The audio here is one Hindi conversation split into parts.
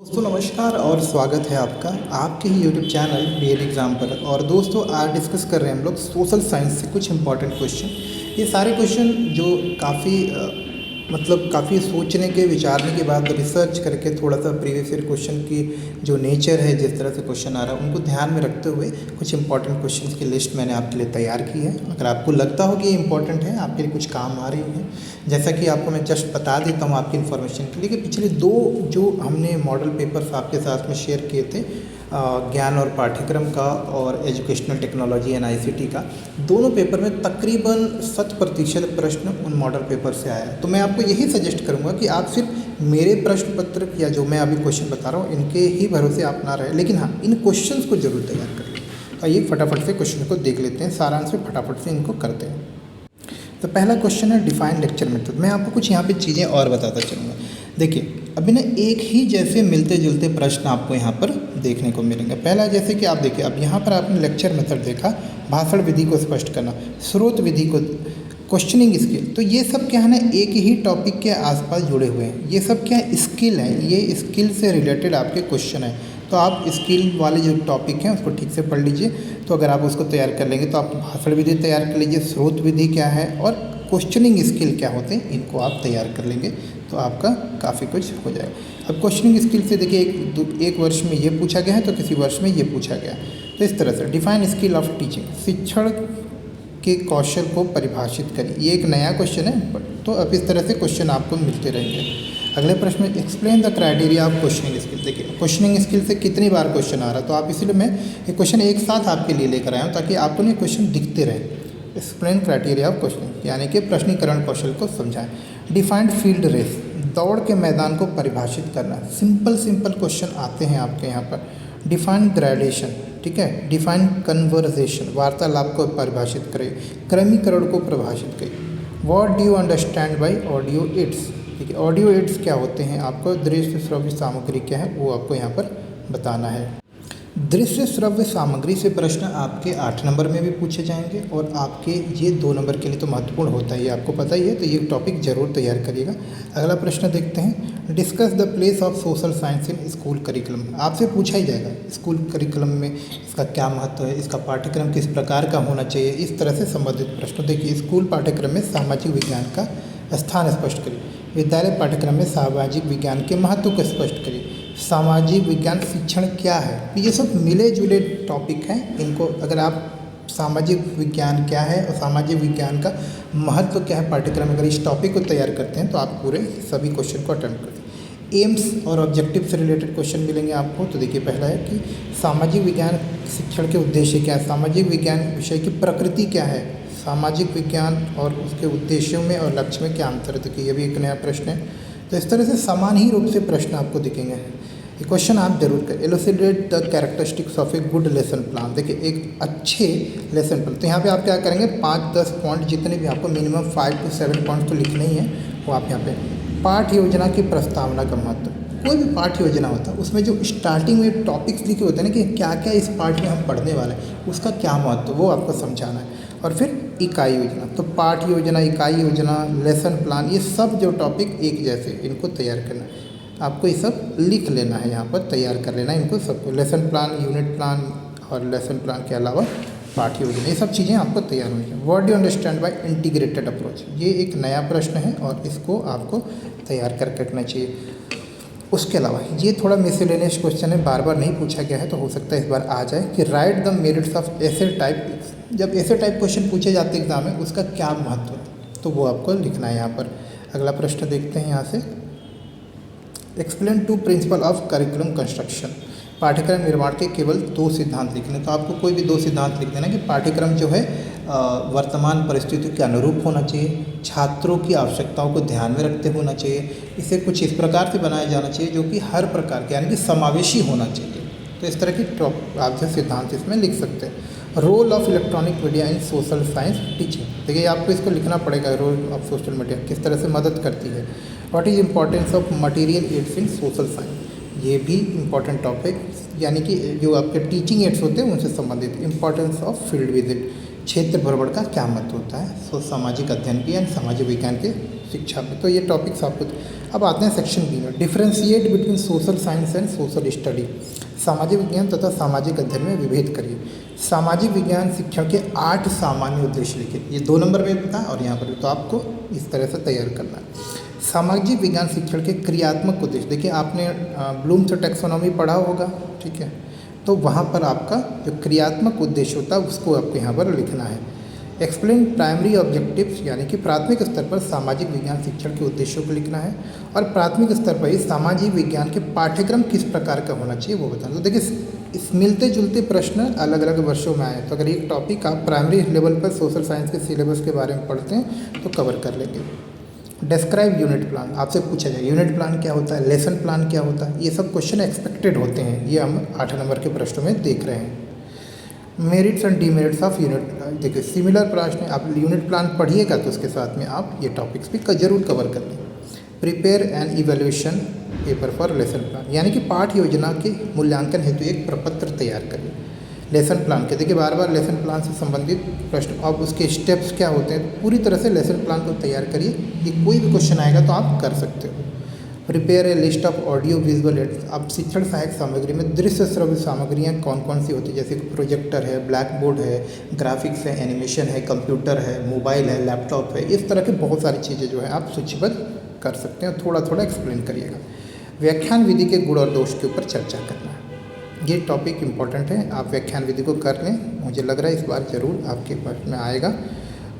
दोस्तों नमस्कार और स्वागत है आपका आपके ही यूट्यूब चैनल BEd एग्ज़ाम पर। और दोस्तों आज डिस्कस कर रहे हैं हम लोग सोशल साइंस से कुछ इंपॉर्टेंट क्वेश्चन। ये सारे क्वेश्चन जो काफ़ी सोचने के विचारने के बाद रिसर्च करके थोड़ा सा प्रीवियस ईयर क्वेश्चन की जो नेचर है, जिस तरह से क्वेश्चन आ रहा है उनको ध्यान में रखते हुए कुछ इंपॉर्टेंट क्वेश्चन की लिस्ट मैंने आपके लिए तैयार की है। अगर आपको लगता हो कि ये इंपॉर्टेंट है, आपके लिए कुछ काम आ रही है, जैसा कि आपको मैं जस्ट बता देता हूँ आपकी इन्फॉर्मेशन के लिए कि पिछले दो जो हमने मॉडल पेपर्स आपके साथ में शेयर किए थे, ज्ञान और पाठ्यक्रम का और एजुकेशनल टेक्नोलॉजी एंड ICT का, दोनों पेपर में तकरीबन 100% प्रश्न उन मॉडल पेपर से आया है। तो मैं आपको यही सजेस्ट करूंगा कि आप सिर्फ मेरे प्रश्न पत्र या जो मैं अभी क्वेश्चन बता रहा हूँ इनके ही भरोसे आप ना रहे, लेकिन हाँ, इन क्वेश्चंस को जरूर तैयार कर लें। तो आइए फटाफट से क्वेश्चन को देख लेते हैं, सारांश में फटाफट से इनको करते हैं। तो पहला क्वेश्चन है डिफाइन लेक्चर मेथड। मैं आपको कुछ यहाँ पे चीज़ें और बताता चलूँगा। देखिए अभी ना एक ही जैसे मिलते जुलते प्रश्न आपको यहाँ पर देखने को मिलेंगे। पहला जैसे कि आप देखिए, अब यहाँ पर आपने लेक्चर मेथड देखा, भाषण विधि को स्पष्ट करना, स्रोत विधि को, क्वेश्चनिंग स्किल, तो ये सब क्या है ना एक ही टॉपिक के आसपास जुड़े हुए हैं। ये सब क्या स्किल है, ये स्किल से रिलेटेड आपके क्वेश्चन है। तो आप स्किल वाले जो टॉपिक हैं उसको ठीक से पढ़ लीजिए। तो अगर आप उसको तैयार कर लेंगे तो आप भाषण विधि तैयार कर लीजिए, स्रोत विधि क्या है और क्वेश्चनिंग स्किल क्या होते हैं, इनको आप तैयार कर लेंगे तो आपका काफ़ी कुछ हो जाएगा। अब क्वेश्चनिंग स्किल से देखिए एक वर्ष में ये पूछा गया है तो किसी वर्ष में ये पूछा गया। तो इस तरह से डिफाइन स्किल ऑफ टीचिंग, शिक्षण के कौशल को परिभाषित करें, ये एक नया क्वेश्चन है। तो अब इस तरह से क्वेश्चन आपको मिलते रहेंगे। अगले प्रश्न में explain the criteria of questioning skill. देखिए क्वेश्चनिंग स्किल से कितनी बार क्वेश्चन आ रहा है, तो आप इसलिए मैं ये क्वेश्चन एक साथ आपके लिए लेकर आया हूँ ताकि आपको ये क्वेश्चन दिखते रहे। एक्सप्लेन क्राइटेरिया ऑफ क्वेश्चनिंग यानी कि प्रश्नीकरण कौशल को समझाएं। डिफाइंड फील्ड रेस, दौड़ के मैदान को परिभाषित करना। सिंपल क्वेश्चन आते हैं आपके यहाँ पर। डिफाइन ग्रेडेशन, ठीक है। डिफाइन कन्वर्जेशन, वार्तालाप को परिभाषित करें। क्रमीकरण को परिभाषित करें। What do you understand by audio aids, ठीक है। ऑडियो एड्स क्या होते हैं, आपको दृश्य श्रव्य सामग्री क्या है वो आपको यहाँ पर बताना है। दृश्य श्रव्य सामग्री से प्रश्न आपके 8 नंबर में भी पूछे जाएंगे और आपके ये 2 नंबर के लिए तो महत्वपूर्ण होता है, ये आपको पता ही है, तो ये टॉपिक जरूर तैयार करिएगा। अगला प्रश्न देखते हैं, discuss the place of social science in school curriculum. आपसे पूछा ही जाएगा स्कूल करिकुलम में इसका क्या महत्व है, इसका पाठ्यक्रम किस प्रकार का होना चाहिए, इस तरह से संबंधित प्रश्न। देखिए स्कूल पाठ्यक्रम में सामाजिक विज्ञान का स्थान स्पष्ट करिए। विद्यालय पाठ्यक्रम में सामाजिक विज्ञान के महत्व को स्पष्ट करिए। सामाजिक विज्ञान शिक्षण क्या है, तो ये सब मिले जुले टॉपिक हैं। इनको अगर आप सामाजिक विज्ञान क्या है और सामाजिक विज्ञान का महत्व क्या है पाठ्यक्रम, अगर इस टॉपिक को तैयार करते हैं तो आप पूरे सभी क्वेश्चन को अटेम्प्ट करते हैं। एम्स और ऑब्जेक्टिव से रिलेटेड क्वेश्चन मिलेंगे आपको। तो देखिए पहला है कि सामाजिक विज्ञान शिक्षण के उद्देश्य क्या है, सामाजिक विज्ञान विषय की प्रकृति क्या है, सामाजिक विज्ञान और उसके उद्देश्यों में और लक्ष्य में क्या अंतर है। देखिए ये भी एक नया प्रश्न है। तो इस तरह से समान ही रूप से प्रश्न आपको दिखेंगे। ये क्वेश्चन आप जरूर करें। Elucidate the characteristics of a good lesson plan. देखिए एक अच्छे लेसन प्लान, तो यहाँ पे आप क्या करेंगे 5-10 पॉइंट, जितने भी आपको मिनिमम 5 to 7 पॉइंट तो लिखने ही है, वो आप यहाँ पे। पाठ योजना की प्रस्तावना का महत्व, कोई भी पाठ योजना होता है उसमें जो स्टार्टिंग में टॉपिक्स लिखे होते हैं ना कि क्या क्या इस पाठ में हम पढ़ने वाले हैं, उसका क्या महत्व, वो आपको समझाना है। और फिर इकाई योजना, तो पाठ योजना, इकाई योजना, लेसन प्लान, ये सब जो टॉपिक एक जैसे, इनको तैयार करना है आपको। ये सब लिख लेना है यहाँ पर, तैयार कर लेना है इनको सबको। लेसन प्लान, यूनिट प्लान और लेसन प्लान के अलावा पाठ योजना, ये सब चीज़ें आपको तैयार होनी चाहिए। What do you understand by integrated approach, ये एक नया प्रश्न है और इसको आपको तैयार कर रखना चाहिए। उसके अलावा ये थोड़ा मिसलेनियस क्वेश्चन है, बार बार नहीं पूछा गया है तो हो सकता है इस बार आ जाए कि राइट द मेरिट्स ऑफ ऐसे टाइप। जब ऐसे टाइप क्वेश्चन पूछे जाते हैं एग्जाम में, उसका क्या महत्व है, तो वो आपको लिखना है यहाँ पर। अगला प्रश्न देखते हैं यहाँ से, explain 2 principle of curriculum construction. पाठ्यक्रम निर्माण के केवल 2 सिद्धांत लिखने, तो आपको कोई भी 2 सिद्धांत लिख देना कि पाठ्यक्रम जो है वर्तमान परिस्थितियों के अनुरूप होना चाहिए, छात्रों की आवश्यकताओं को ध्यान में रखते होना चाहिए, इसे कुछ इस प्रकार से बनाया जाना चाहिए जो कि हर प्रकार के यानी कि समावेशी होना चाहिए। तो इस तरह की आप जो सिद्धांत इसमें लिख सकते हैं। Role of electronic media in social science teaching, देखिए आपको इसको लिखना पड़ेगा, रोल ऑफ सोशल मीडिया किस तरह से मदद करती है। What is importance of material aids in social science, ये भी इम्पॉर्टेंट टॉपिक, यानी कि जो आपके टीचिंग एड्स होते हैं उनसे संबंधित। इम्पॉर्टेंस ऑफ फील्ड विजिट, क्षेत्र भ्रमण का क्या महत्व होता है, सामाजिक अध्ययन की यानी सामाजिक विज्ञान के शिक्षा में। तो ये टॉपिक्स आपको। अब आते हैं सेक्शन बी में, differentiate between social science and social study. सामाजिक विज्ञान तथा सामाजिक अध्ययन में विभेद करिए। सामाजिक विज्ञान शिक्षण के 8 सामान्य उद्देश्य लिखे, ये 2 नंबर में था और यहाँ पर भी, तो आपको इस तरह से तैयार करना है। सामाजिक विज्ञान शिक्षण के क्रियात्मक उद्देश्य, देखिए आपने ब्लूम्स टैक्सोनॉमी पढ़ा होगा, ठीक है, तो वहाँ पर आपका जो क्रियात्मक उद्देश्य होता है उसको आपको यहाँ पर लिखना है। एक्सप्लेन प्राइमरी ऑब्जेक्टिव्स, यानी कि प्राथमिक स्तर पर सामाजिक विज्ञान शिक्षण के उद्देश्यों को लिखना है, और प्राथमिक स्तर पर ही सामाजिक विज्ञान के पाठ्यक्रम किस प्रकार का होना चाहिए वो बताना। तो देखिए इस मिलते जुलते प्रश्न अलग अलग वर्षों में आए, तो अगर एक टॉपिक आप प्राइमरी लेवल पर सोशल साइंस के सिलेबस के बारे में पढ़ते हैं तो कवर कर लेंगे। डिस्क्राइब यूनिट प्लान, आपसे पूछा जाए यूनिट प्लान क्या होता है, लेसन प्लान क्या होता है, ये सब क्वेश्चन एक्सपेक्टेड होते हैं, ये हम 8 नंबर के प्रश्नों में देख रहे हैं। Merits and demerits of unit plan, देखिए सिमिलर प्रश्न, आप यूनिट प्लान पढ़िएगा तो उसके साथ में आप ये टॉपिक्स भी जरूर कवर कर लें। Prepare and evaluation paper for lesson plan, यानी कि पाठ योजना के मूल्यांकन हेतु एक प्रपत्र तैयार करिए। लेसन प्लान के देखिए बार बार लेसन प्लान से संबंधित प्रश्न, अब उसके स्टेप्स क्या होते हैं, पूरी तरह से लेसन प्लान को तैयार करिए, ये कोई भी क्वेश्चन आएगा तो आप कर सकते हो। Prepare a list of audio visual aids, अब शिक्षण सहायक सामग्री में दृश्य श्रव्य सामग्रियाँ कौन कौन सी होती है, जैसे प्रोजेक्टर है, ब्लैक बोर्ड है, ग्राफिक्स है, एनिमेशन है, कंप्यूटर है, मोबाइल है, लैपटॉप है, इस तरह के बहुत सारी चीज़ें जो है आप सूचीबद्ध कर सकते हैं। थोड़ा थोड़ा एक्सप्लेन करिएगा। व्याख्यान विधि के गुण और दोष के ऊपर चर्चा करना है, ये टॉपिक इम्पॉर्टेंट है, आप व्याख्यान विधि को कर लें, मुझे लग रहा है इस बार ज़रूर आपके पास में आएगा।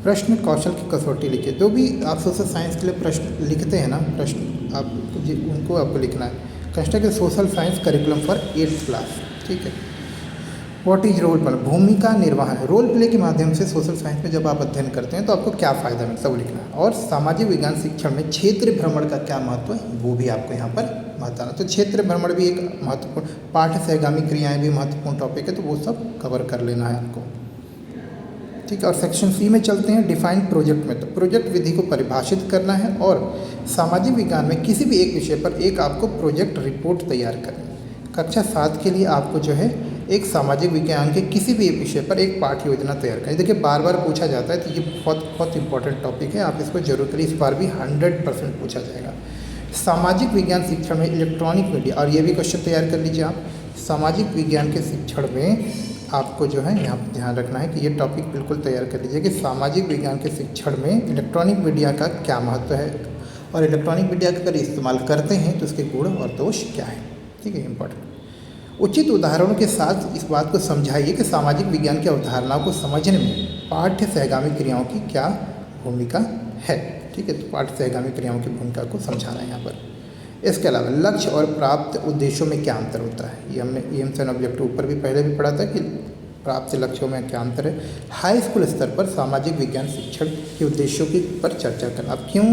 प्रश्न कौशल की कसौटी लिखिए, जो भी आप सोशल साइंस के लिए प्रश्न लिखते हैं ना, प्रश्न आप उनको आपको लिखना है। Construct social science curriculum for 8th class, ठीक है। व्हाट इज रोल प्ले, भूमिका निर्वहन, रोल प्ले के माध्यम से सोशल साइंस में जब आप अध्ययन करते हैं तो आपको क्या फ़ायदा मिलता है वो लिखना है। और सामाजिक विज्ञान शिक्षण में क्षेत्र भ्रमण का क्या महत्व है वो भी आपको यहाँ पर बताना। तो क्षेत्र भ्रमण भी एक महत्वपूर्ण, पाठ्य सहगामी क्रियाएँ भी महत्वपूर्ण टॉपिक है, तो वो सब कवर कर लेना है आपको, ठीक है। और सेक्शन सी में चलते हैं, डिफाइन प्रोजेक्ट में, तो प्रोजेक्ट विधि को परिभाषित करना है और सामाजिक विज्ञान में किसी भी एक विषय पर एक आपको प्रोजेक्ट रिपोर्ट तैयार करनी है। कक्षा 7 के लिए आपको जो है एक सामाजिक विज्ञान के किसी भी एक विषय पर एक पाठ्य योजना तैयार करें। देखिए बार बार पूछा जाता है, तो ये बहुत बहुत इंपॉर्टेंट टॉपिक है, आप इसको जरूर करिए, इस बार भी 100% पूछा जाएगा। सामाजिक विज्ञान शिक्षण में इलेक्ट्रॉनिक मीडिया, और ये भी क्वेश्चन तैयार कर लीजिए आप। सामाजिक विज्ञान के शिक्षण में आपको जो है यहाँ पर ध्यान रखना है कि ये टॉपिक बिल्कुल तैयार कर लीजिए कि सामाजिक विज्ञान के शिक्षण में इलेक्ट्रॉनिक मीडिया का क्या महत्व है, और इलेक्ट्रॉनिक मीडिया का अगर इस्तेमाल करते हैं तो उसके गुण और दोष क्या है, ठीक है, इंपॉर्टेंट। उचित उदाहरणों के साथ इस बात को समझाइए कि सामाजिक विज्ञान की अवधारणाओं को समझने में पाठ्य सहगामी क्रियाओं की क्या भूमिका है, ठीक है। तो पाठ्य सहगामी क्रियाओं की भूमिका को समझाना है यहाँ पर। इसके अलावा लक्ष्य और प्राप्त उद्देश्यों में क्या अंतर होता है, ये हमने एम्स एंड ऑब्जेक्टिव ऊपर भी पहले भी पढ़ा था कि प्राप्त लक्ष्यों में क्या अंतर है। हाई स्कूल स्तर पर सामाजिक विज्ञान शिक्षण के उद्देश्यों की पर चर्चा करना। अब क्यों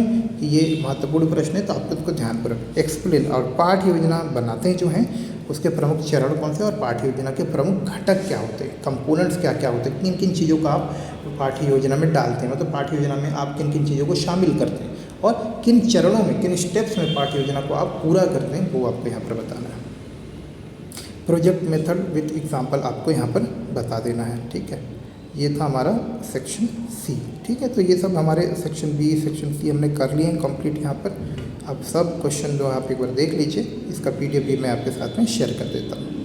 ये महत्वपूर्ण प्रश्न है तो आपको उसको ध्यानपूर्वक एक्सप्लेन, और पाठ्य योजना बनाते जो हैं उसके प्रमुख चरण कौन से और पाठ्य योजना के प्रमुख घटक क्या होते हैं, कंपोनेंट्स क्या क्या होते हैं, किन किन चीज़ों का आप पाठ्य योजना में डालते हैं, मतलब पाठ्य योजना में आप किन किन चीज़ों को शामिल करते हैं और किन चरणों में, किन स्टेप्स में पाठ्य योजना को आप पूरा करते हैं, वो आपको यहाँ पर बताना है। प्रोजेक्ट मेथड विथ एग्जाम्पल आपको यहाँ पर बता देना है, ठीक है। ये था हमारा सेक्शन सी, ठीक है। तो ये सब हमारे सेक्शन बी, सेक्शन सी हमने कर लिए हैं कंप्लीट यहाँ पर। अब सब क्वेश्चन जो आप एक बार देख लीजिए, इसका PDF भी मैं आपके साथ में शेयर कर देता हूँ।